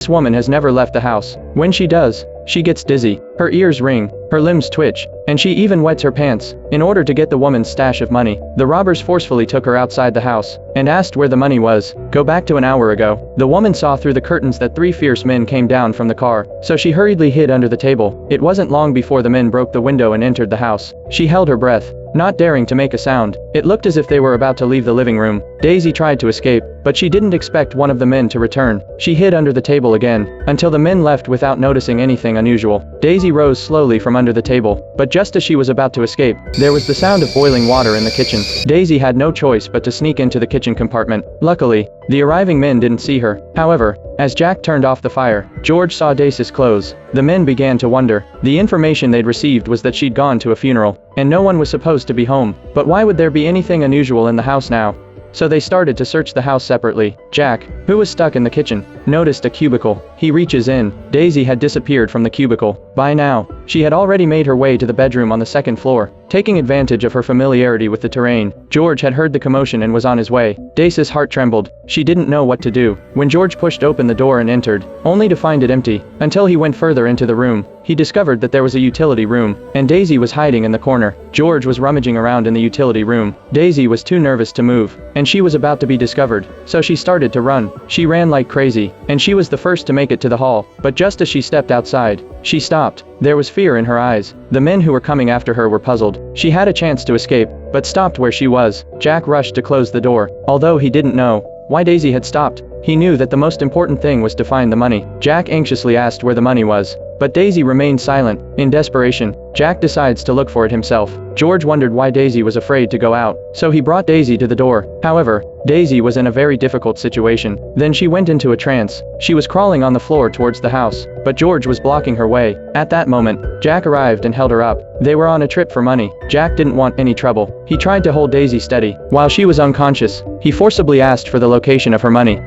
This woman has never left the house. When she does, she gets dizzy, her ears ring, her limbs twitch, and she even wets her pants. In order to get the woman's stash of money, the robbers forcefully took her outside the house and asked where the money was. Go back to an hour ago. The woman saw through the curtains that 3 fierce men came down from the car, so she hurriedly hid under the table. It wasn't long before the men broke the window and entered the house. She held her breath, not daring to make a sound. It looked as if they were about to leave the living room. Daisy tried to escape, but she didn't expect one of the men to return. She hid under the table again, until the men left without noticing anything unusual. Daisy rose slowly from under the table, but just as she was about to escape, there was the sound of boiling water in the kitchen. Daisy had no choice but to sneak into the kitchen compartment. Luckily, the arriving men didn't see her. However, as Jack turned off the fire, George saw Daisy's clothes. The men began to wonder. The information they'd received was that she'd gone to a funeral, and no one was supposed to be home. But why would there be anything unusual in the house now? So they started to search the house separately. Jack, who was stuck in the kitchen, noticed a cubicle. He reaches in. Daisy had disappeared from the cubicle. By now, she had already made her way to the bedroom on the 2nd floor. Taking advantage of her familiarity with the terrain, George had heard the commotion and was on his way. Daisy's heart trembled. She didn't know what to do. When George pushed open the door and entered, only to find it empty, until he went further into the room, he discovered that there was a utility room, and Daisy was hiding in the corner. George was rummaging around in the utility room. Daisy was too nervous to move, and she was about to be discovered, so she started to run. She ran like crazy, and she was the first to make it to the hall, but just as she stepped outside, she stopped. There was fear in her eyes. The men who were coming after her were puzzled. She had a chance to escape, but stopped where she was. Jack rushed to close the door. Although he didn't know why Daisy had stopped, he knew that the most important thing was to find the money. Jack anxiously asked where the money was, but Daisy remained silent. In desperation, Jack decides to look for it himself. George wondered why Daisy was afraid to go out, so he brought Daisy to the door. However, Daisy was in a very difficult situation. Then she went into a trance. She was crawling on the floor towards the house, but George was blocking her way. At that moment, Jack arrived and held her up. They were on a trip for money. Jack didn't want any trouble. He tried to hold Daisy steady. While she was unconscious, he forcibly asked for the location of her money.